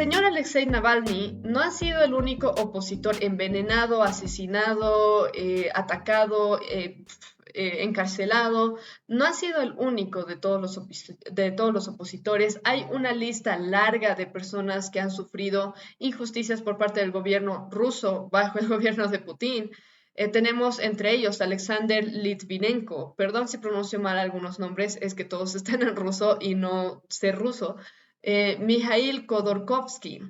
señor Alexei Navalny no ha sido el único opositor envenenado, asesinado, atacado, encarcelado. No ha sido el único de todos los opositores. Hay una lista larga de personas que han sufrido injusticias por parte del gobierno ruso bajo el gobierno de Putin. Tenemos entre ellos Alexander Litvinenko. Perdón si pronuncio mal algunos nombres, es que todos están en ruso y no sé ruso. Mikhail Khodorkovsky,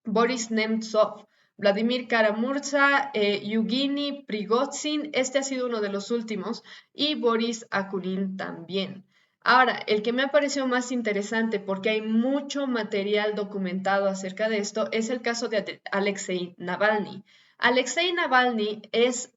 Boris Nemtsov, Vladimir Kara-Murza, Yevgeny Prigozhin, este ha sido uno de los últimos, y Boris Akulin también. Ahora, el que me ha parecido más interesante, porque hay mucho material documentado acerca de esto, es el caso de Alexei Navalny. Alexei Navalny es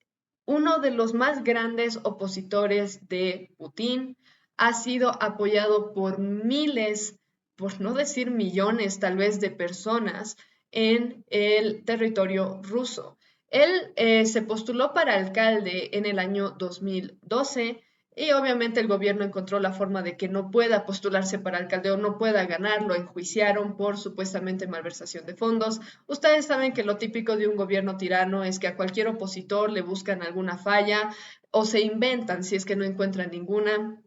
uno de los más grandes opositores de Putin, ha sido apoyado por miles, por no decir millones tal vez, de personas en el territorio ruso. Él se postuló para alcalde en el año 2012 y obviamente el gobierno encontró la forma de que no pueda postularse para alcalde o no pueda ganar. Lo enjuiciaron por supuestamente malversación de fondos. Ustedes saben que lo típico de un gobierno tirano es que a cualquier opositor le buscan alguna falla o se inventan si es que no encuentran ninguna.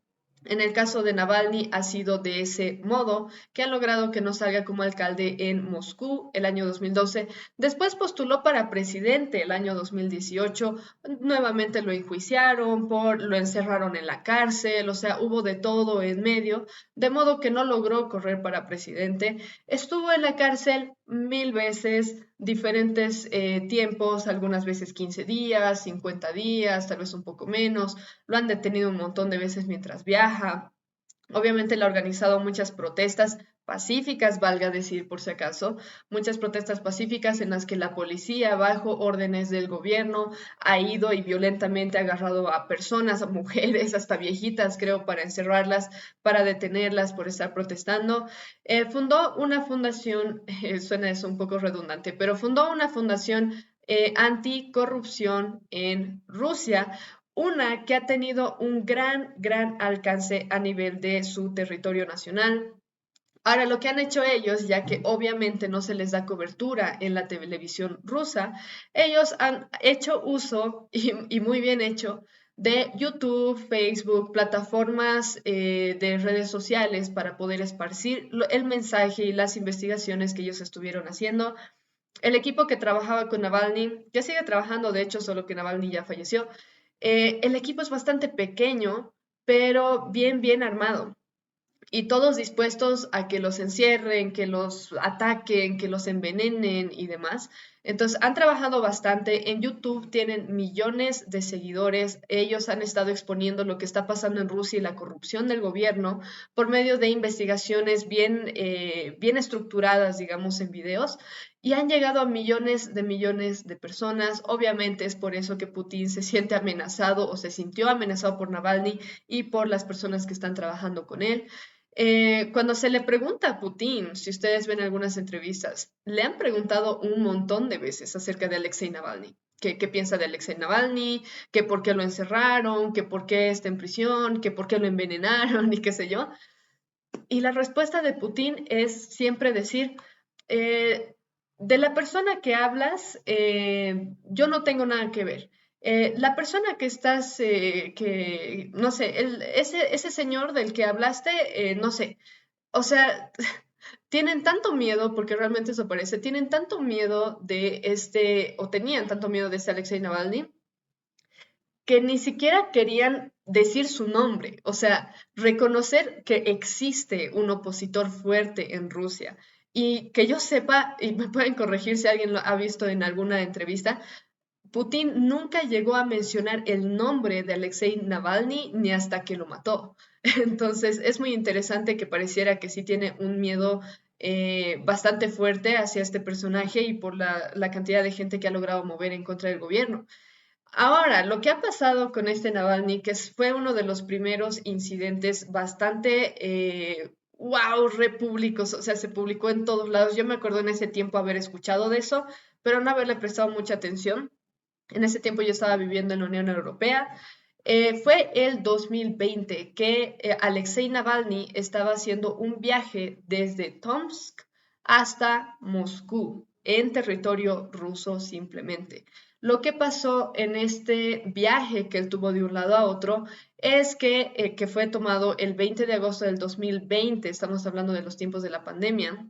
En el caso de Navalny ha sido de ese modo, que ha logrado que no salga como alcalde en Moscú el año 2012. Después postuló para presidente el año 2018. Nuevamente lo enjuiciaron, lo encerraron en la cárcel, o sea, hubo de todo en medio, de modo que no logró correr para presidente. Estuvo en la cárcel 1000 veces, diferentes tiempos, algunas veces 15 días, 50 días, tal vez un poco menos. Lo han detenido un montón de veces mientras viaja. Obviamente él ha organizado muchas protestas pacíficas, valga decir por si acaso, muchas protestas pacíficas en las que la policía, bajo órdenes del gobierno, ha ido y violentamente ha agarrado a personas, a mujeres, hasta viejitas, creo, para encerrarlas, para detenerlas por estar protestando. Fundó una fundación, suena eso un poco redundante, pero fundó una fundación anticorrupción en Rusia, una que ha tenido un gran alcance a nivel de su territorio nacional. Ahora, lo que han hecho ellos, ya que obviamente no se les da cobertura en la televisión rusa, ellos han hecho uso, y muy bien hecho, de YouTube, Facebook, plataformas de redes sociales para poder esparcir el mensaje y las investigaciones que ellos estuvieron haciendo. El equipo que trabajaba con Navalny, que sigue trabajando, de hecho, solo que Navalny ya falleció, el equipo es bastante pequeño, pero bien armado. Y todos dispuestos a que los encierren, que los ataquen, que los envenenen y demás. Entonces, han trabajado bastante. En YouTube tienen millones de seguidores. Ellos han estado exponiendo lo que está pasando en Rusia y la corrupción del gobierno por medio de investigaciones bien estructuradas, digamos, en videos. Y han llegado a millones de personas. Obviamente es por eso que Putin se siente amenazado o se sintió amenazado por Navalny y por las personas que están trabajando con él. Cuando se le pregunta a Putin, si ustedes ven algunas entrevistas, le han preguntado un montón de veces acerca de Alexei Navalny. ¿Qué piensa de Alexei Navalny? ¿Que por qué lo encerraron? ¿Que por qué está en prisión? ¿Que por qué lo envenenaron? Y qué sé yo. Y la respuesta de Putin es siempre decir, eh, de la persona que hablas, yo no tengo nada que ver. La persona que estás, no sé, ese señor del que hablaste, no sé, o sea, tienen tanto miedo, porque realmente eso parece, tienen tanto miedo de o tenían tanto miedo de este Alexei Navalny, que ni siquiera querían decir su nombre, o sea, reconocer que existe un opositor fuerte en Rusia. Y que yo sepa, y me pueden corregir si alguien lo ha visto en alguna entrevista, Putin nunca llegó a mencionar el nombre de Alexei Navalny ni hasta que lo mató. Entonces es muy interesante que pareciera que sí tiene un miedo bastante fuerte hacia este personaje y por la cantidad de gente que ha logrado mover en contra del gobierno. Ahora, lo que ha pasado con este Navalny, que fue uno de los primeros incidentes bastante, wow, repúblicos, o sea, se publicó en todos lados. Yo me acuerdo en ese tiempo haber escuchado de eso, pero no haberle prestado mucha atención. En ese tiempo yo estaba viviendo en la Unión Europea. Fue el 2020 que Alexei Navalny estaba haciendo un viaje desde Tomsk hasta Moscú, en territorio ruso simplemente. Lo que pasó en este viaje que él tuvo de un lado a otro es que fue tomado el 20 de agosto del 2020, estamos hablando de los tiempos de la pandemia.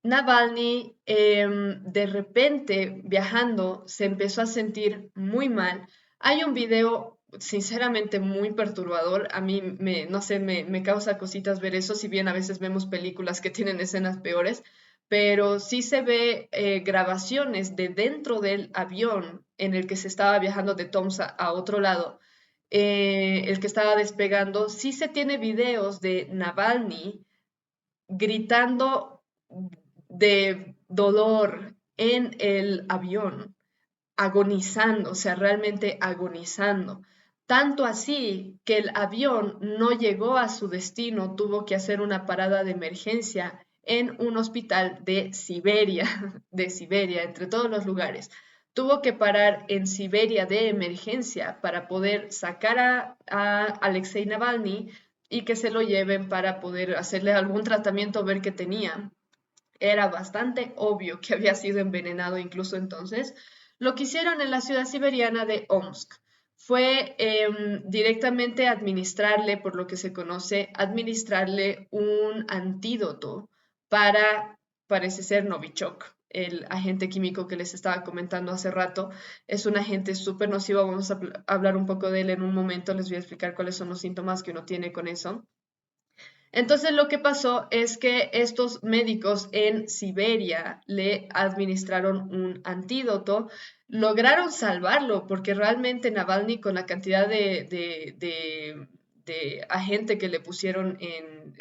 Navalny, de repente, viajando, se empezó a sentir muy mal. Hay un video, sinceramente, muy perturbador. A mí, no sé, me causa cositas ver eso, si bien a veces vemos películas que tienen escenas peores, pero sí se ve grabaciones de dentro del avión en el que se estaba viajando de Tomsk a otro lado, el que estaba despegando. Sí se tiene videos de Navalny gritando de dolor en el avión, agonizando, o sea, realmente agonizando. Tanto así que el avión no llegó a su destino, tuvo que hacer una parada de emergencia en un hospital de Siberia, entre todos los lugares. Tuvo que parar en Siberia de emergencia para poder sacar a Alexei Navalny y que se lo lleven para poder hacerle algún tratamiento, ver qué tenía. Era bastante obvio que había sido envenenado incluso entonces. Lo que hicieron en la ciudad siberiana de Omsk fue directamente administrarle, por lo que se conoce, administrarle un antídoto para, parece ser, Novichok, el agente químico que les estaba comentando hace rato. Es un agente súper nocivo, vamos a hablar un poco de él en un momento, les voy a explicar cuáles son los síntomas que uno tiene con eso. Entonces lo que pasó es que estos médicos en Siberia le administraron un antídoto, lograron salvarlo porque realmente Navalny con la cantidad de agente que le pusieron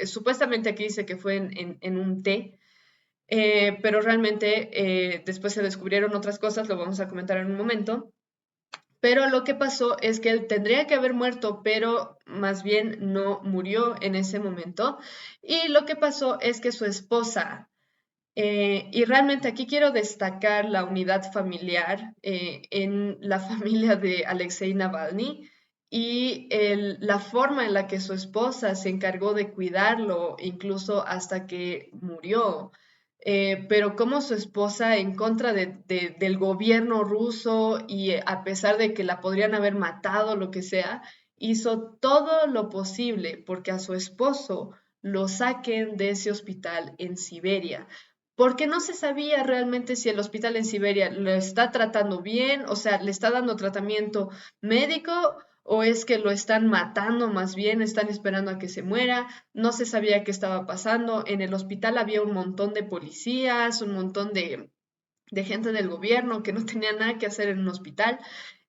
supuestamente aquí dice que fue en un té, pero realmente después se descubrieron otras cosas, lo vamos a comentar en un momento. Pero lo que pasó es que él tendría que haber muerto, pero más bien no murió en ese momento. Y lo que pasó es que su esposa, y realmente aquí quiero destacar la unidad familiar en la familia de Alexei Navalny y la forma en la que su esposa se encargó de cuidarlo, incluso hasta que murió. Pero como su esposa en contra del gobierno ruso y a pesar de que la podrían haber matado, lo que sea, hizo todo lo posible porque a su esposo lo saquen de ese hospital en Siberia, porque no se sabía realmente si el hospital en Siberia lo está tratando bien, o sea, le está dando tratamiento médico o es que lo están matando más bien, están esperando a que se muera, no se sabía qué estaba pasando. En el hospital había un montón de policías, un montón de gente del gobierno que no tenía nada que hacer en un hospital.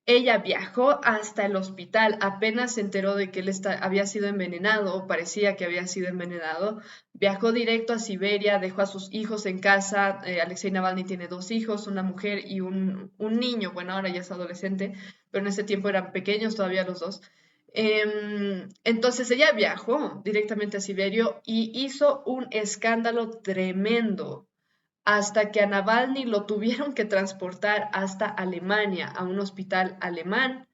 Ella viajó hasta el hospital, apenas se enteró de que él había sido envenenado, o parecía que había sido envenenado, viajó directo a Siberia, dejó a sus hijos en casa. Alexei Navalny tiene dos hijos, una mujer y un niño, bueno, ahora ya es adolescente, pero en ese tiempo eran pequeños todavía los dos. Entonces ella viajó directamente a Siberia y hizo un escándalo tremendo hasta que a Navalny lo tuvieron que transportar hasta Alemania, a un hospital alemán,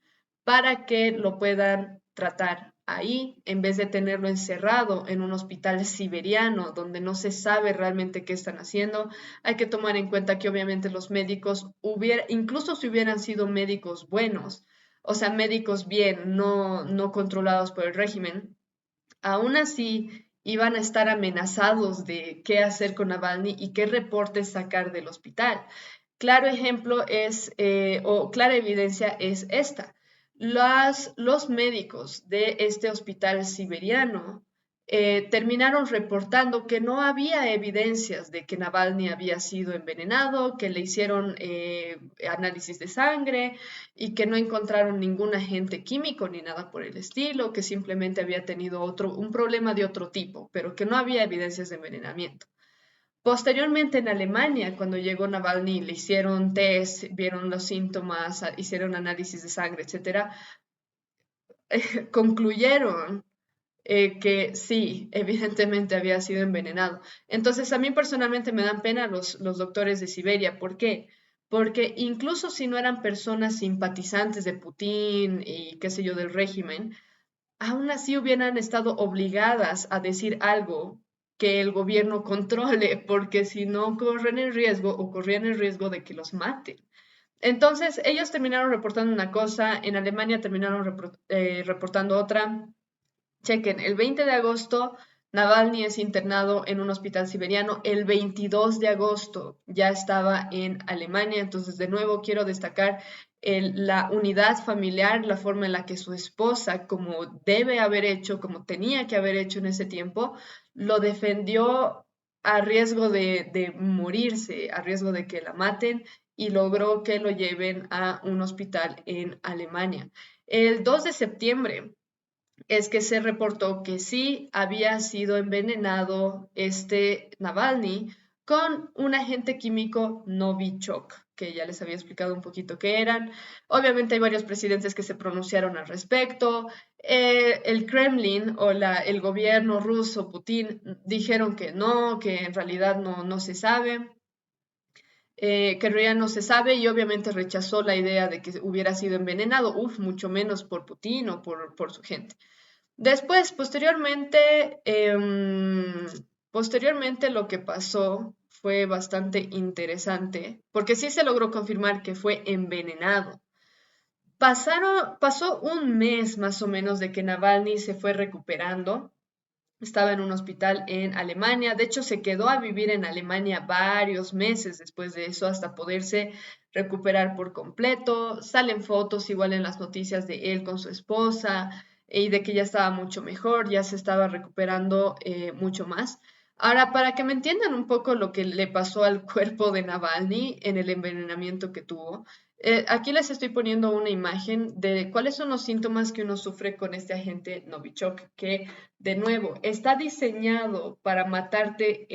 para que lo puedan tratar ahí, en vez de tenerlo encerrado en un hospital siberiano, donde no se sabe realmente qué están haciendo. Hay que tomar en cuenta que obviamente los médicos, incluso si hubieran sido médicos buenos, o sea, médicos bien, no controlados por el régimen, aún así iban a estar amenazados de qué hacer con Navalny y qué reportes sacar del hospital. Claro ejemplo es, o clara evidencia es esta. Los médicos de este hospital siberiano terminaron reportando que no había evidencias de que Navalny había sido envenenado, que le hicieron análisis de sangre y que no encontraron ningún agente químico ni nada por el estilo, que simplemente había tenido un problema de otro tipo, pero que no había evidencias de envenenamiento. Posteriormente en Alemania, cuando llegó Navalny, le hicieron test, vieron los síntomas, hicieron análisis de sangre, etcétera, concluyeron que sí, evidentemente había sido envenenado. Entonces, a mí personalmente me dan pena los doctores de Siberia. ¿Por qué? Porque incluso si no eran personas simpatizantes de Putin y qué sé yo, del régimen, aún así hubieran estado obligadas a decir algo que el gobierno controle, porque si no corren el riesgo o corrían el riesgo de que los maten. Entonces, ellos terminaron reportando una cosa, en Alemania terminaron reportando otra. Chequen, el 20 de agosto Navalny es internado en un hospital siberiano. El 22 de agosto ya estaba en Alemania. Entonces, de nuevo, quiero destacar la unidad familiar, la forma en la que su esposa, como debe haber hecho, como tenía que haber hecho en ese tiempo, lo defendió a riesgo de morirse, a riesgo de que la maten y logró que lo lleven a un hospital en Alemania. El 2 de septiembre es que se reportó que sí había sido envenenado este Navalny con un agente químico Novichok, que ya les había explicado un poquito qué eran. Obviamente hay varios presidentes que se pronunciaron al respecto. El Kremlin o el gobierno ruso, Putin, dijeron que no, que en realidad no se sabe. Que en realidad no se sabe y obviamente rechazó la idea de que hubiera sido envenenado, mucho menos por Putin o por su gente. Después, posteriormente lo que pasó fue bastante interesante, porque sí se logró confirmar que fue envenenado. Pasó un mes más o menos de que Navalny se fue recuperando. Estaba en un hospital en Alemania. De hecho, se quedó a vivir en Alemania varios meses después de eso hasta poderse recuperar por completo. Salen fotos igual en las noticias de él con su esposa y de que ya estaba mucho mejor, ya se estaba recuperando mucho más. Ahora, para que me entiendan un poco lo que le pasó al cuerpo de Navalny en el envenenamiento que tuvo, aquí les estoy poniendo una imagen de cuáles son los síntomas que uno sufre con este agente Novichok, que de nuevo está diseñado para matarte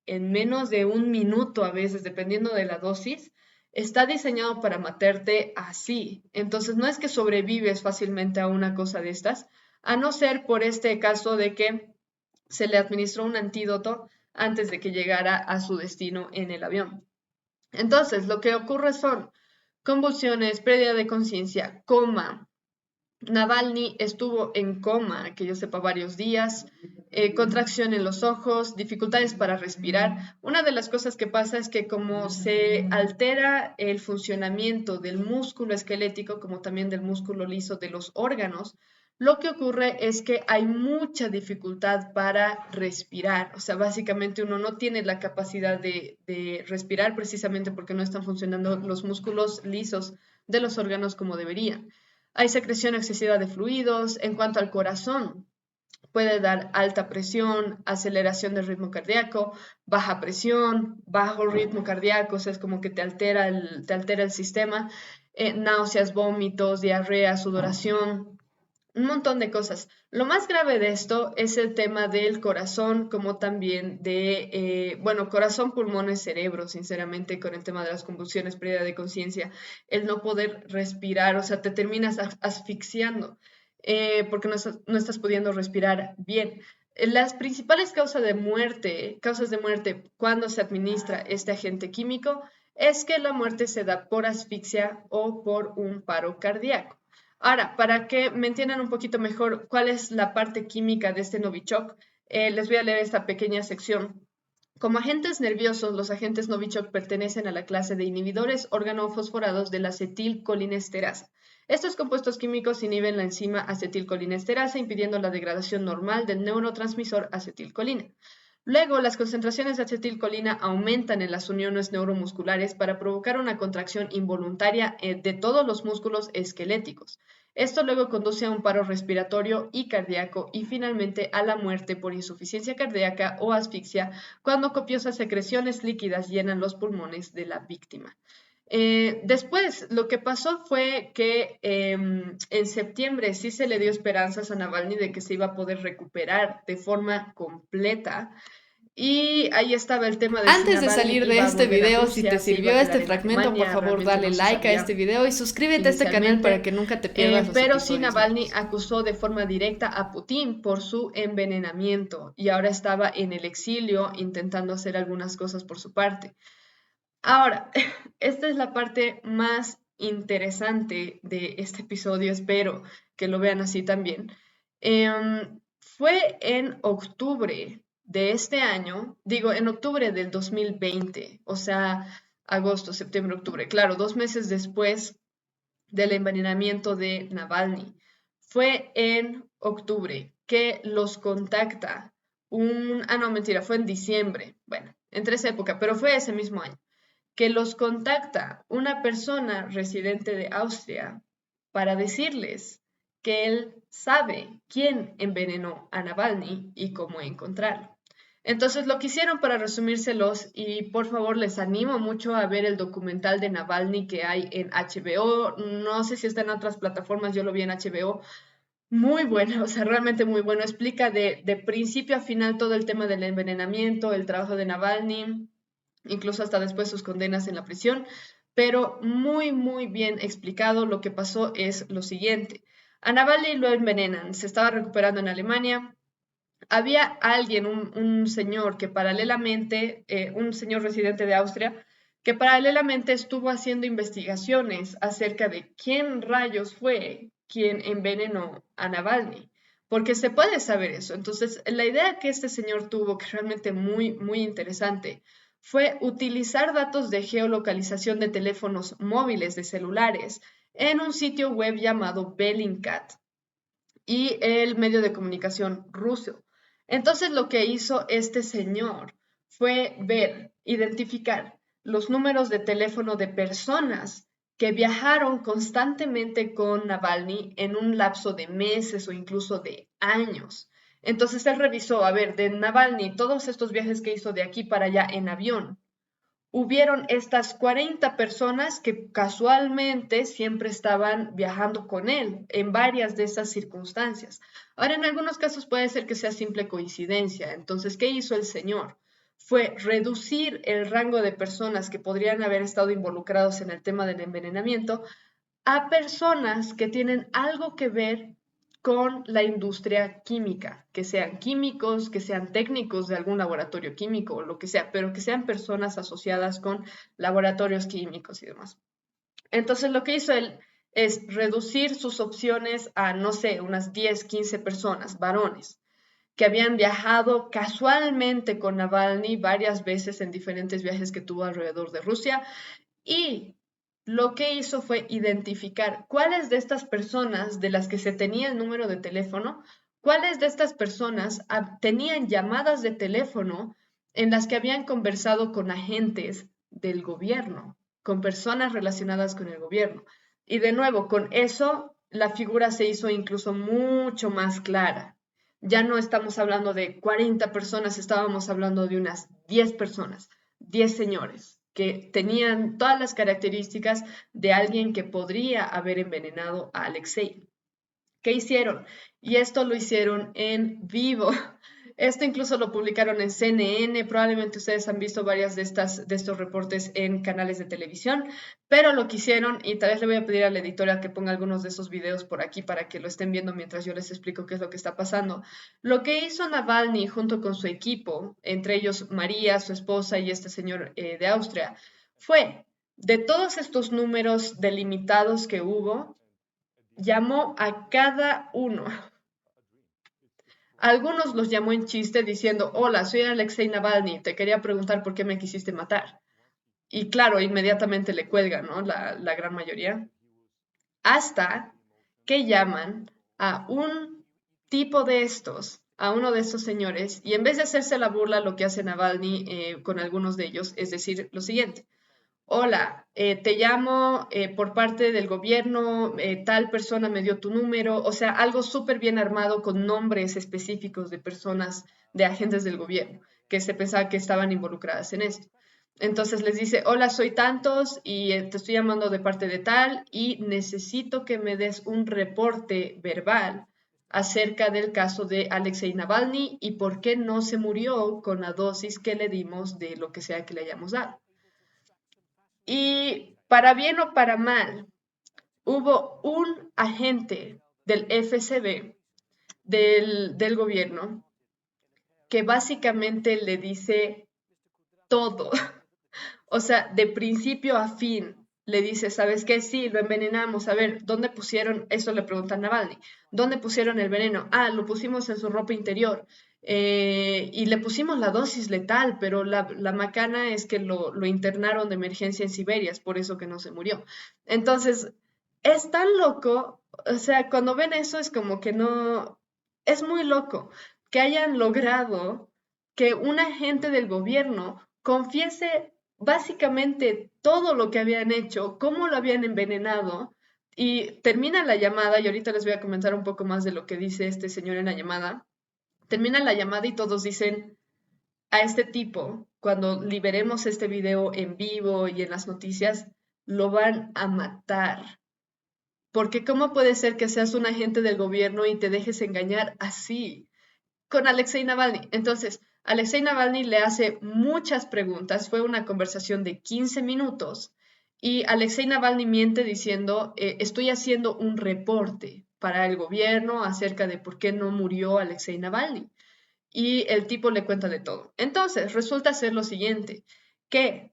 en menos de un minuto a veces, dependiendo de la dosis. Está diseñado para matarte así. Entonces no es que sobrevives fácilmente a una cosa de estas, a no ser por este caso de que se le administró un antídoto antes de que llegara a su destino en el avión. Entonces, lo que ocurre son convulsiones, pérdida de conciencia, coma. Navalny estuvo en coma, que yo sepa, varios días, contracción en los ojos, dificultades para respirar. Una de las cosas que pasa es que como se altera el funcionamiento del músculo esquelético, como también del músculo liso de los órganos, lo que ocurre es que hay mucha dificultad para respirar. O sea, básicamente uno no tiene la capacidad de respirar precisamente porque no están funcionando los músculos lisos de los órganos como deberían. Hay secreción excesiva de fluidos. En cuanto al corazón, puede dar alta presión, aceleración del ritmo cardíaco, baja presión, bajo ritmo cardíaco, o sea, es como que te altera el sistema, náuseas, vómitos, diarrea, sudoración, un montón de cosas. Lo más grave de esto es el tema del corazón, como también bueno, corazón, pulmones, cerebro, sinceramente, con el tema de las convulsiones, pérdida de conciencia, el no poder respirar, o sea, te terminas asfixiando porque no estás pudiendo respirar bien. Las principales causas de muerte cuando se administra este agente químico es que la muerte se da por asfixia o por un paro cardíaco. Ahora, para que me entiendan un poquito mejor cuál es la parte química de este Novichok, les voy a leer esta pequeña sección. Como agentes nerviosos, los agentes Novichok pertenecen a la clase de inhibidores organofosforados de la acetilcolinesterasa. Estos compuestos químicos inhiben la enzima acetilcolinesterasa, impidiendo la degradación normal del neurotransmisor acetilcolina. Luego, las concentraciones de acetilcolina aumentan en las uniones neuromusculares para provocar una contracción involuntaria de todos los músculos esqueléticos. Esto luego conduce a un paro respiratorio y cardíaco y finalmente a la muerte por insuficiencia cardíaca o asfixia cuando copiosas secreciones líquidas llenan los pulmones de la víctima. Después, lo que pasó fue que en septiembre sí se le dio esperanzas a Navalny de que se iba a poder recuperar de forma completa. Y ahí estaba el tema de si Antes de Navalny salir de iba a este volver a video, si te Rusia, se iba sirvió a quedar este en fragmento, por Alemania, favor realmente dale no se like a este sabía video y suscríbete a este canal para inicialmente, que nunca te pierdas los pero sí episodios Navalny nuevos. acusó de forma directa a Putin por su envenenamiento y ahora estaba en el exilio intentando hacer algunas cosas por su parte. Ahora, esta es la parte más interesante de este episodio, espero que lo vean así también. Fue en octubre de este año, digo, en octubre del 2020, o sea, agosto, septiembre, octubre, claro, 2 meses después del envenenamiento de Navalny. Fue en octubre que los contacta no, mentira, fue en diciembre, bueno, entre esa época, pero fue ese mismo año, que los contacta una persona residente de Austria para decirles que él sabe quién envenenó a Navalny y cómo encontrarlo. Entonces lo que hicieron, para resumírselos, y por favor les animo mucho a ver el documental de Navalny que hay en HBO, no sé si está en otras plataformas, yo lo vi en HBO, muy bueno, o sea, realmente muy bueno, explica de principio a final todo el tema del envenenamiento, el trabajo de Navalny, incluso hasta después sus condenas en la prisión, pero muy, muy bien explicado. Lo que pasó es lo siguiente: a Navalny lo envenenan, se estaba recuperando en Alemania. Había alguien, un señor que paralelamente, un señor residente de Austria, que paralelamente estuvo haciendo investigaciones acerca de quién rayos fue quien envenenó a Navalny, porque se puede saber eso. Entonces, la idea que este señor tuvo, que realmente muy, muy interesante, fue utilizar datos de geolocalización de teléfonos móviles, de celulares, en un sitio web llamado Bellingcat y el medio de comunicación ruso. Entonces lo que hizo este señor fue identificar los números de teléfono de personas que viajaron constantemente con Navalny en un lapso de meses o incluso de años. Entonces él revisó, a ver, de Navalny, todos estos viajes que hizo de aquí para allá en avión, hubieron estas 40 personas que casualmente siempre estaban viajando con él en varias de esas circunstancias. Ahora, en algunos casos puede ser que sea simple coincidencia. Entonces, ¿qué hizo el señor? Fue reducir el rango de personas que podrían haber estado involucrados en el tema del envenenamiento a personas que tienen algo que ver con la industria química, que sean químicos, que sean técnicos de algún laboratorio químico o lo que sea, pero que sean personas asociadas con laboratorios químicos y demás. Entonces lo que hizo él es reducir sus opciones a, no sé, unas 10, 15 personas, varones, que habían viajado casualmente con Navalny varias veces en diferentes viajes que tuvo alrededor de Rusia, y lo que hizo fue identificar cuáles de estas personas de las que se tenía el número de teléfono, cuáles de estas personas tenían llamadas de teléfono en las que habían conversado con agentes del gobierno, con personas relacionadas con el gobierno. Y de nuevo, con eso la figura se hizo incluso mucho más clara. Ya no estamos hablando de 40 personas, estábamos hablando de unas 10 personas, 10 señores que tenían todas las características de alguien que podría haber envenenado a Alexei. ¿Qué hicieron? Y esto lo hicieron en vivo. Esto incluso lo publicaron en CNN, probablemente ustedes han visto varias de estos reportes en canales de televisión, pero lo que hicieron, y tal vez le voy a pedir a la editora que ponga algunos de esos videos por aquí para que lo estén viendo mientras yo les explico qué es lo que está pasando. Lo que hizo Navalny junto con su equipo, entre ellos María, su esposa, y este señor de Austria, fue, de todos estos números delimitados que hubo, llamó a cada uno. Algunos los llamó en chiste diciendo: hola, soy Alexei Navalny, te quería preguntar por qué me quisiste matar. Y claro, inmediatamente le cuelgan, ¿no? La gran mayoría. Hasta que llaman a un tipo de estos, a uno de estos señores, y en vez de hacerse la burla, lo que hace Navalny con algunos de ellos es decir lo siguiente: hola, te llamo por parte del gobierno, tal persona me dio tu número, o sea, algo súper bien armado con nombres específicos de personas, de agentes del gobierno, que se pensaba que estaban involucradas en esto. Entonces les dice: hola, soy tantos y te estoy llamando de parte de tal y necesito que me des un reporte verbal acerca del caso de Alexei Navalny y por qué no se murió con la dosis que le dimos de lo que sea que le hayamos dado. Y para bien o para mal, hubo un agente del FSB, del gobierno, que básicamente le dice todo. O sea, de principio a fin, le dice: ¿sabes qué? Sí, lo envenenamos. A ver, ¿dónde pusieron? Eso le pregunta a Navalny. ¿Dónde pusieron el veneno? Ah, lo pusimos en su ropa interior. y le pusimos la dosis letal, pero la macana es que lo internaron de emergencia en Siberia, es por eso que no se murió. Entonces, es tan loco, o sea, cuando ven eso es como que no, es muy loco que hayan logrado que un agente del gobierno confiese básicamente todo lo que habían hecho, cómo lo habían envenenado, y termina la llamada, y ahorita les voy a comentar un poco más de lo que dice este señor en la llamada. Termina la llamada y todos dicen a este tipo, cuando liberemos este video en vivo y en las noticias, lo van a matar. Porque ¿cómo puede ser que seas un agente del gobierno y te dejes engañar así? Con Alexei Navalny. Entonces, Alexei Navalny le hace muchas preguntas. Fue una conversación de 15 minutos y Alexei Navalny miente diciendo, estoy haciendo un reporte para el gobierno acerca de por qué no murió Alexei Navalny. Y el tipo le cuenta de todo. Entonces, resulta ser lo siguiente, que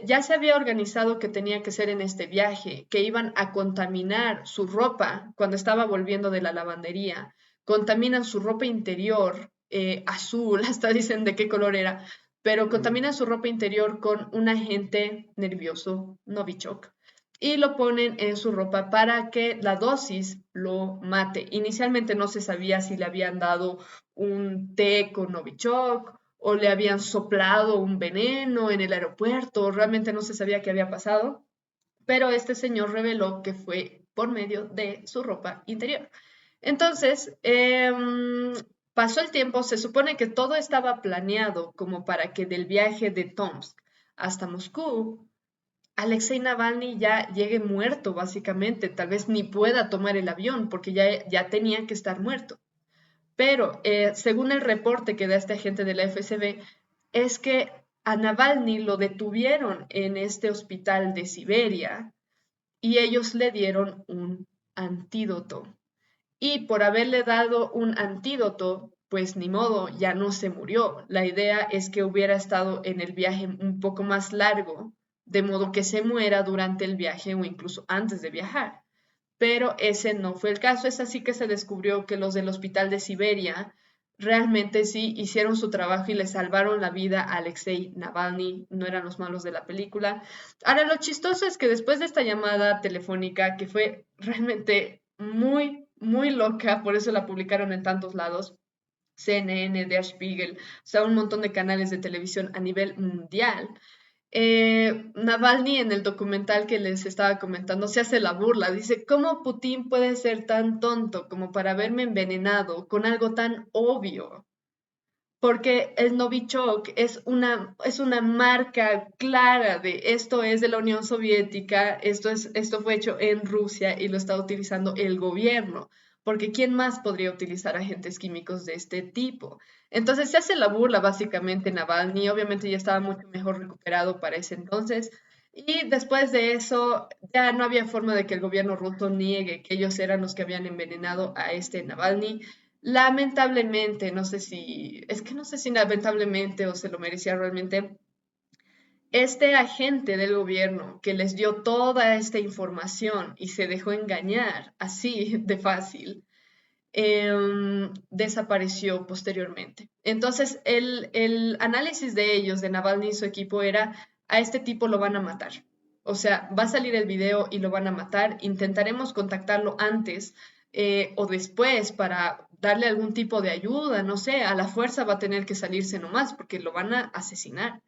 ya se había organizado que tenía que ser en este viaje, que iban a contaminar su ropa cuando estaba volviendo de la lavandería, contaminan su ropa interior, azul, hasta dicen de qué color era, pero contaminan su ropa interior con un agente nervioso, Novichok, y lo ponen en su ropa para que la dosis lo mate. Inicialmente no se sabía si le habían dado un té con Novichok o le habían soplado un veneno en el aeropuerto, realmente no se sabía qué había pasado, pero este señor reveló que fue por medio de su ropa interior. Entonces, pasó el tiempo, se supone que todo estaba planeado como para que del viaje de Tomsk hasta Moscú, Alexei Navalny ya llegue muerto, básicamente, tal vez ni pueda tomar el avión porque ya tenía que estar muerto. Pero según el reporte que da este agente de la FSB, es que a Navalny lo detuvieron en este hospital de Siberia y ellos le dieron un antídoto. Y por haberle dado un antídoto, pues ni modo, ya no se murió. La idea es que hubiera estado en el viaje un poco más largo, de modo que se muera durante el viaje o incluso antes de viajar, pero ese no fue el caso. Es así que se descubrió que los del hospital de Siberia realmente sí hicieron su trabajo y le salvaron la vida a Alexei Navalny, no eran los malos de la película. Ahora, lo chistoso es que después de esta llamada telefónica, que fue realmente muy, muy loca, por eso la publicaron en tantos lados, CNN, Der Spiegel, o sea, un montón de canales de televisión a nivel mundial. Navalny en el documental que les estaba comentando se hace la burla, dice, ¿cómo Putin puede ser tan tonto como para haberme envenenado con algo tan obvio? Porque el Novichok es una marca clara de esto es de la Unión Soviética, esto fue hecho en Rusia y lo está utilizando el gobierno, porque ¿quién más podría utilizar agentes químicos de este tipo? Entonces se hace la burla básicamente Navalny, obviamente ya estaba mucho mejor recuperado para ese entonces, y después de eso ya no había forma de que el gobierno ruso niegue que ellos eran los que habían envenenado a este Navalny. Lamentablemente, no sé si lamentablemente o se lo merecía realmente, este agente del gobierno que les dio toda esta información y se dejó engañar así de fácil, desapareció posteriormente. Entonces, el análisis de ellos, de Navalny y su equipo, era, a este tipo lo van a matar. O sea, va a salir el video y lo van a matar. Intentaremos contactarlo antes o después para darle algún tipo de ayuda, no sé, a la fuerza va a tener que salirse nomás porque lo van a asesinar.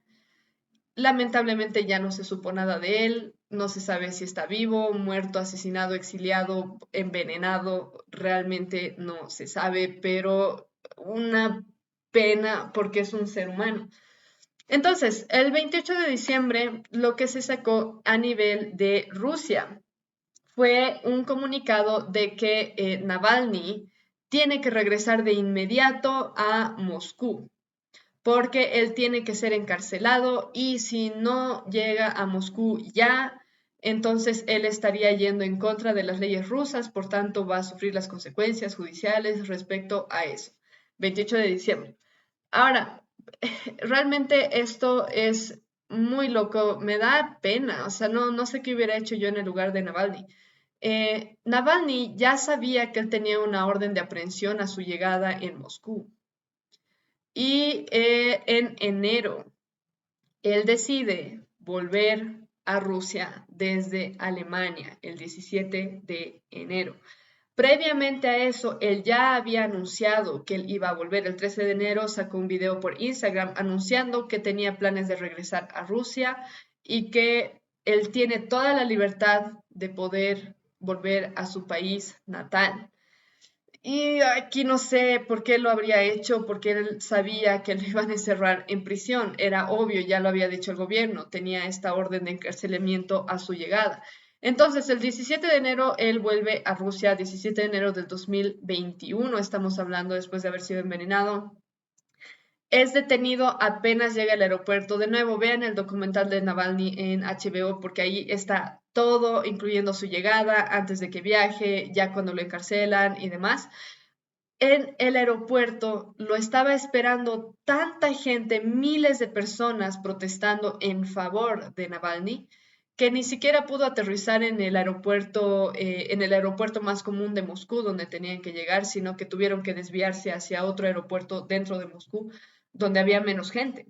Lamentablemente ya no se supo nada de él, no se sabe si está vivo, muerto, asesinado, exiliado, envenenado, realmente no se sabe, pero una pena porque es un ser humano. Entonces, el 28 de diciembre, lo que se sacó a nivel de Rusia fue un comunicado de que Navalny tiene que regresar de inmediato a Moscú porque él tiene que ser encarcelado y si no llega a Moscú ya, entonces él estaría yendo en contra de las leyes rusas, por tanto va a sufrir las consecuencias judiciales respecto a eso. 28 de diciembre. Ahora, realmente esto es muy loco, me da pena, o sea, no sé qué hubiera hecho yo en el lugar de Navalny. Navalny ya sabía que él tenía una orden de aprehensión a su llegada en Moscú. Y en enero, él decide volver a Rusia desde Alemania, el 17 de enero. Previamente a eso, él ya había anunciado que él iba a volver. El 13 de enero sacó un video por Instagram anunciando que tenía planes de regresar a Rusia y que él tiene toda la libertad de poder volver a su país natal. Y aquí no sé por qué lo habría hecho, porque él sabía que lo iban a encerrar en prisión. Era obvio, ya lo había dicho el gobierno, tenía esta orden de encarcelamiento a su llegada. Entonces, el 17 de enero él vuelve a Rusia, 17 de enero del 2021, estamos hablando después de haber sido envenenado. Es detenido apenas llega al aeropuerto. De nuevo, vean el documental de Navalny en HBO porque ahí está todo, incluyendo su llegada, antes de que viaje, ya cuando lo encarcelan y demás. En el aeropuerto lo estaba esperando tanta gente, miles de personas protestando en favor de Navalny, que ni siquiera pudo aterrizar en el aeropuerto más común de Moscú, donde tenían que llegar, sino que tuvieron que desviarse hacia otro aeropuerto dentro de Moscú, donde había menos gente.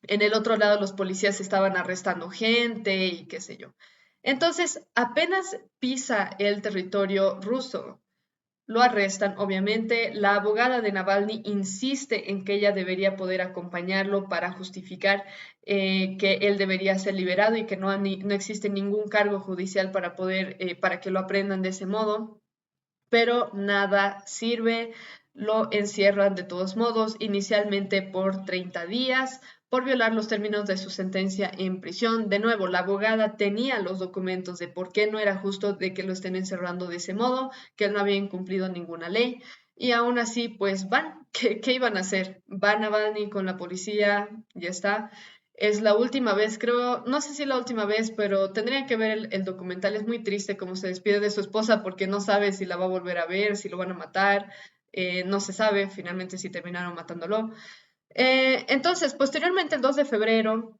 En el otro lado los policías estaban arrestando gente y qué sé yo. Entonces, apenas pisa el territorio ruso, lo arrestan, obviamente. La abogada de Navalny insiste en que ella debería poder acompañarlo para justificar que él debería ser liberado y que no existe ningún cargo judicial para que lo aprendan de ese modo. Pero nada sirve, lo encierran de todos modos, inicialmente por 30 días, por violar los términos de su sentencia en prisión. De nuevo, la abogada tenía los documentos de por qué no era justo de que lo estén encerrando de ese modo, que él no había incumplido ninguna ley. Y aún así, pues van. ¿Qué iban a hacer? Van a Navalny con la policía, ya está. Es la última vez, creo, no sé si la última vez, pero tendrían que ver el documental. Es muy triste cómo se despide de su esposa porque no sabe si la va a volver a ver, si lo van a matar. No se sabe finalmente si terminaron matándolo. Entonces, posteriormente, el 2 de febrero,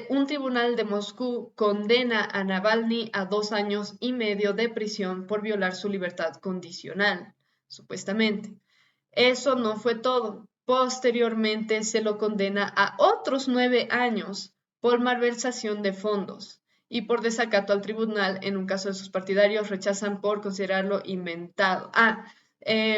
un tribunal de Moscú condena a Navalny a 2 años y medio de prisión por violar su libertad condicional, supuestamente. Eso no fue todo. Posteriormente se lo condena a otros 9 años por malversación de fondos y por desacato al tribunal. En un caso de sus partidarios rechazan por considerarlo inventado.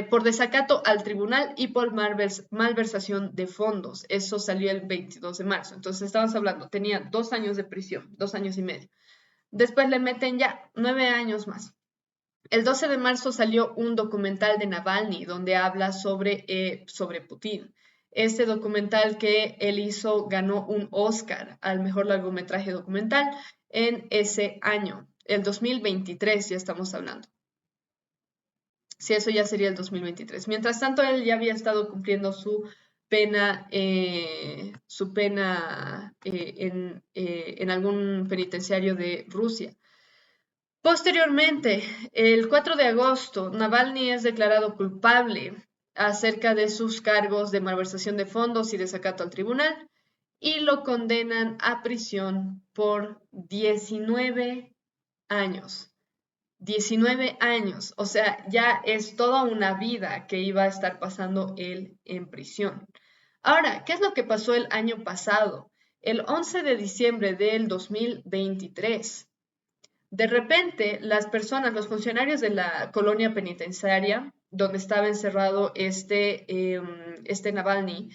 Por desacato al tribunal y por malversación de fondos. Eso salió el 22 de marzo. Entonces estamos hablando, tenía 2 años de prisión, 2 años y medio. Después le meten ya 9 años más. El 12 de marzo salió un documental de Navalny donde habla sobre Putin. Este documental que él hizo ganó un Oscar al mejor largometraje documental en ese año, el 2023 ya estamos hablando. Sí, eso ya sería el 2023. Mientras tanto, él ya había estado cumpliendo su pena en algún penitenciario de Rusia. Posteriormente, el 4 de agosto, Navalny es declarado culpable acerca de sus cargos de malversación de fondos y desacato al tribunal y lo condenan a prisión por 19 años. 19 años, o sea, ya es toda una vida que iba a estar pasando él en prisión. Ahora, ¿qué es lo que pasó el año pasado? El 11 de diciembre del 2023, de repente las personas, los funcionarios de la colonia penitenciaria, donde estaba encerrado este Navalny,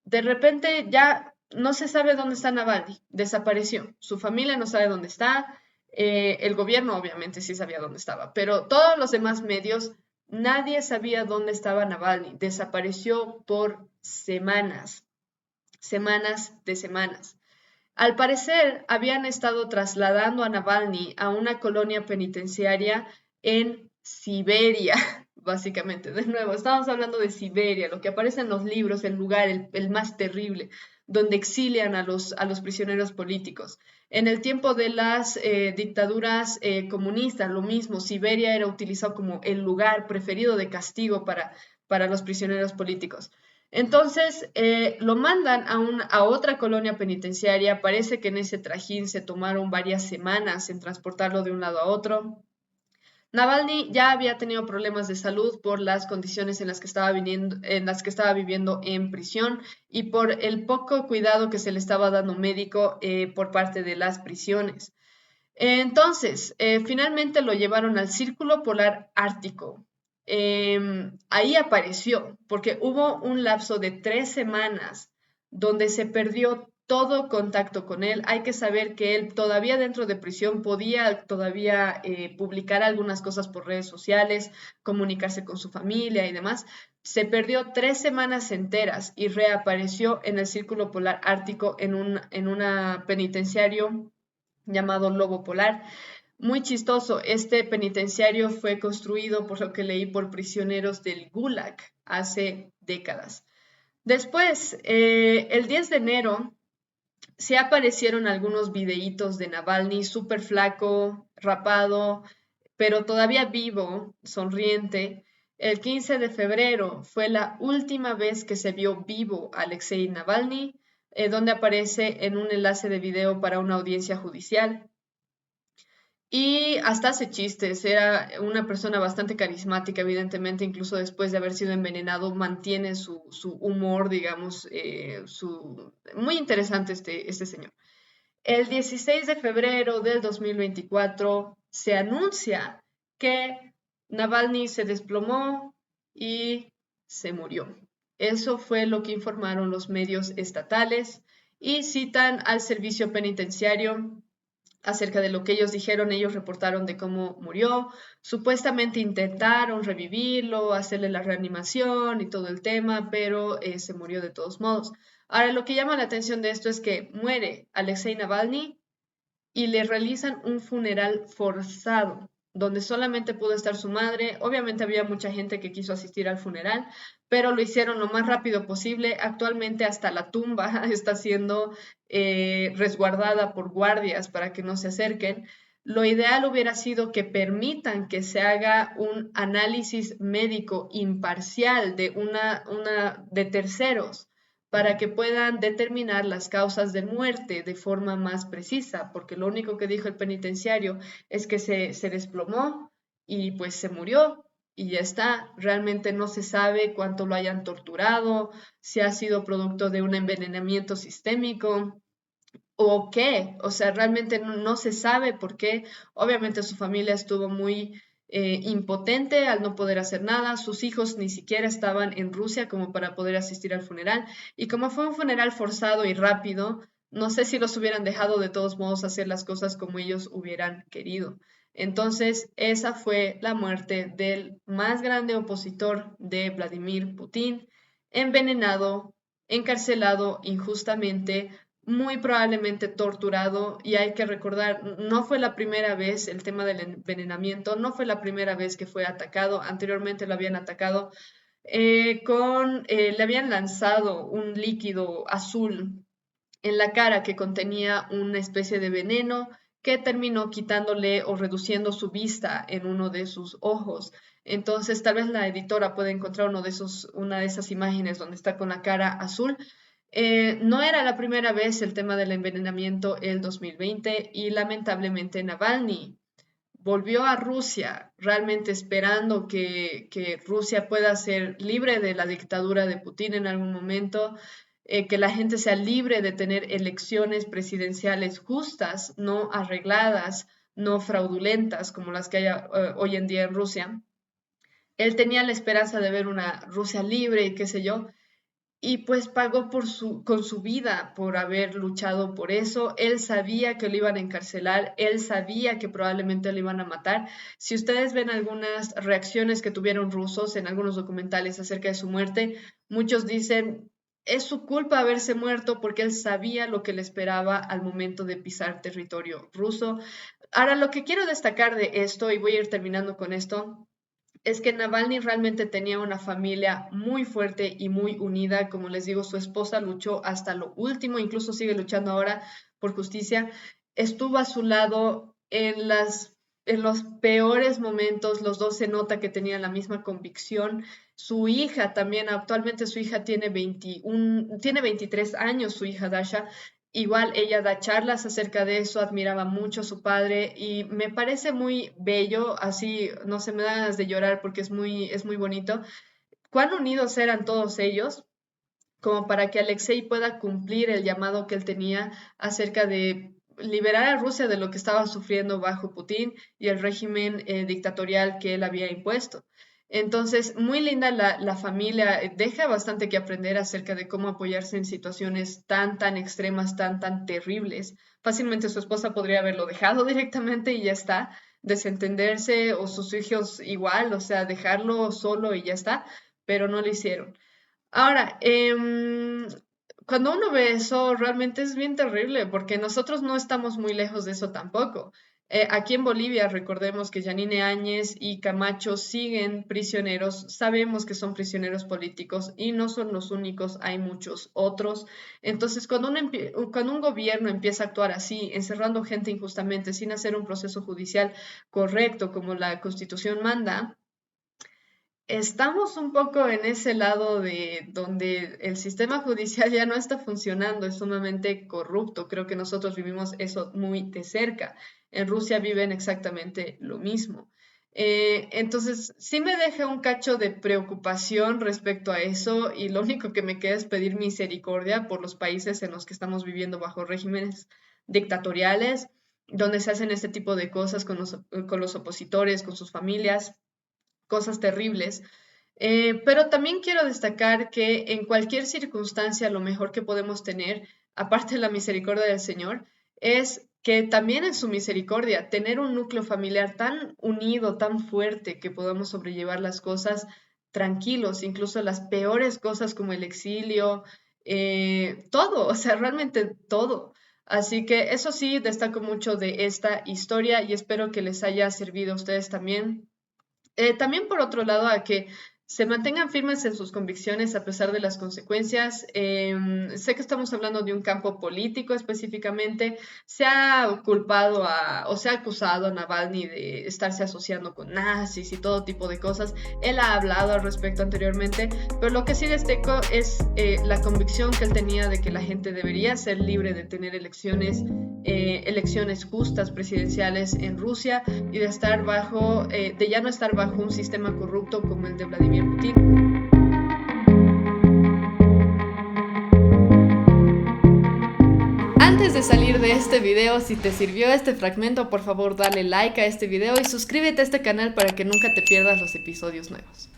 de repente ya no se sabe dónde está Navalny, desapareció. Su familia no sabe dónde está, el gobierno obviamente sí sabía dónde estaba, pero todos los demás medios, nadie sabía dónde estaba Navalny. Desapareció por semanas, semanas de semanas. Al parecer, habían estado trasladando a Navalny a una colonia penitenciaria en Siberia, básicamente. De nuevo, estamos hablando de Siberia, lo que aparece en los libros, el lugar, el más terrible, donde exilian a los prisioneros políticos. En el tiempo de las dictaduras comunistas, lo mismo, Siberia era utilizado como el lugar preferido de castigo para los prisioneros políticos. Entonces lo mandan a otra colonia penitenciaria. Parece que en ese trajín se tomaron varias semanas en transportarlo de un lado a otro. Navalny ya había tenido problemas de salud por las condiciones en las que estaba viviendo en prisión y por el poco cuidado que se le estaba dando médico por parte de las prisiones. Entonces, finalmente lo llevaron al Círculo Polar Ártico. Ahí apareció, porque hubo un lapso de 3 semanas donde se perdió todo contacto con él. Hay que saber que él todavía dentro de prisión podía todavía publicar algunas cosas por redes sociales, comunicarse con su familia y demás. Se perdió 3 semanas enteras y reapareció en el Círculo Polar Ártico en una penitenciario llamado Lobo Polar. Muy chistoso, este penitenciario fue construido, por lo que leí, por prisioneros del Gulag hace décadas. Después, el 10 de enero, se aparecieron algunos videitos de Navalny, súper flaco, rapado, pero todavía vivo, sonriente. El 15 de febrero fue la última vez que se vio vivo a Alexei Navalny, donde aparece en un enlace de video para una audiencia judicial. Y hasta hace chistes, era una persona bastante carismática, evidentemente, incluso después de haber sido envenenado, mantiene su humor, digamos, muy interesante este señor. El 16 de febrero del 2024 se anuncia que Navalny se desplomó y se murió. Eso fue lo que informaron los medios estatales y citan al servicio penitenciario acerca de lo que ellos dijeron. Ellos reportaron de cómo murió. Supuestamente intentaron revivirlo, hacerle la reanimación y todo el tema, pero se murió de todos modos. Ahora, lo que llama la atención de esto es que muere Alexei Navalny y le realizan un funeral forzado, donde solamente pudo estar su madre. Obviamente había mucha gente que quiso asistir al funeral, pero lo hicieron lo más rápido posible. Actualmente hasta la tumba está siendo resguardada por guardias para que no se acerquen. Lo ideal hubiera sido que permitan que se haga un análisis médico imparcial de terceros para que puedan determinar las causas de muerte de forma más precisa, porque lo único que dijo el penitenciario es que se desplomó y pues se murió y ya está. Realmente no se sabe cuánto lo hayan torturado, si ha sido producto de un envenenamiento sistémico o qué. O sea, realmente no se sabe por qué. Obviamente su familia estuvo muy impotente al no poder hacer nada. Sus hijos ni siquiera estaban en Rusia como para poder asistir al funeral. Y como fue un funeral forzado y rápido, no sé si los hubieran dejado de todos modos hacer las cosas como ellos hubieran querido. Entonces, esa fue la muerte del más grande opositor de Vladimir Putin, envenenado, encarcelado injustamente, muy probablemente torturado. Y hay que recordar, no fue la primera vez el tema del envenenamiento, no fue la primera vez que fue atacado. Anteriormente lo habían atacado le habían lanzado un líquido azul en la cara que contenía una especie de veneno que terminó quitándole o reduciendo su vista en uno de sus ojos. Entonces, tal vez la editora puede encontrar una de esas imágenes donde está con la cara azul. No era la primera vez el tema del envenenamiento el 2020 y lamentablemente Navalny volvió a Rusia realmente esperando que Rusia pueda ser libre de la dictadura de Putin en algún momento, que la gente sea libre de tener elecciones presidenciales justas, no arregladas, no fraudulentas como las que hay hoy en día en Rusia. Él tenía la esperanza de ver una Rusia libre y qué sé yo, y pues pagó con su vida por haber luchado por eso. Él sabía que lo iban a encarcelar, él sabía que probablemente lo iban a matar. Si ustedes ven algunas reacciones que tuvieron rusos en algunos documentales acerca de su muerte, muchos dicen, es su culpa haberse muerto porque él sabía lo que le esperaba al momento de pisar territorio ruso. Ahora, lo que quiero destacar de esto, y voy a ir terminando con esto, es que Navalny realmente tenía una familia muy fuerte y muy unida. Como les digo, su esposa luchó hasta lo último, incluso sigue luchando ahora por justicia. Estuvo a su lado en los peores momentos. Los dos se nota que tenían la misma convicción. Su hija también, actualmente su hija tiene 23 años, su hija Dasha, igual ella da charlas acerca de eso, admiraba mucho a su padre y me parece muy bello, así no se me da ganas de llorar porque es muy bonito. Cuán unidos eran todos ellos como para que Alexei pueda cumplir el llamado que él tenía acerca de liberar a Rusia de lo que estaba sufriendo bajo Putin y el régimen dictatorial que él había impuesto. Entonces, muy linda la familia, deja bastante que aprender acerca de cómo apoyarse en situaciones tan extremas, tan terribles. Fácilmente su esposa podría haberlo dejado directamente y ya está, desentenderse, o sus hijos igual, o sea, dejarlo solo y ya está, pero no lo hicieron. Ahora, cuando uno ve eso, realmente es bien terrible, porque nosotros no estamos muy lejos de eso tampoco. Aquí en Bolivia, recordemos que Yanine Áñez y Camacho siguen prisioneros, sabemos que son prisioneros políticos y no son los únicos, hay muchos otros. Entonces, cuando un gobierno empieza a actuar así, encerrando gente injustamente, sin hacer un proceso judicial correcto como la Constitución manda, estamos un poco en ese lado de donde el sistema judicial ya no está funcionando, es sumamente corrupto. Creo que nosotros vivimos eso muy de cerca. En Rusia viven exactamente lo mismo. Entonces, sí me deja un cacho de preocupación respecto a eso y lo único que me queda es pedir misericordia por los países en los que estamos viviendo bajo regímenes dictatoriales, donde se hacen este tipo de cosas con los opositores, con sus familias, cosas terribles. Pero también quiero destacar que en cualquier circunstancia lo mejor que podemos tener, aparte de la misericordia del Señor, es que también en su misericordia, tener un núcleo familiar tan unido, tan fuerte, que podamos sobrellevar las cosas tranquilos, incluso las peores cosas como el exilio, todo, o sea, realmente todo. Así que eso sí, destaco mucho de esta historia y espero que les haya servido a ustedes también. También por otro lado, a que se mantengan firmes en sus convicciones a pesar de las consecuencias. Sé que estamos hablando de un campo político específicamente. Se ha culpado o se ha acusado a Navalny de estarse asociando con nazis y todo tipo de cosas. Él ha hablado al respecto anteriormente, pero lo que sí destaco es la convicción que él tenía de que la gente debería ser libre de tener elecciones justas presidenciales en Rusia y de ya no estar bajo un sistema corrupto como el de Vladimir Putin. Antes de salir de este video, si te sirvió este fragmento, por favor dale like a este video y suscríbete a este canal para que nunca te pierdas los episodios nuevos.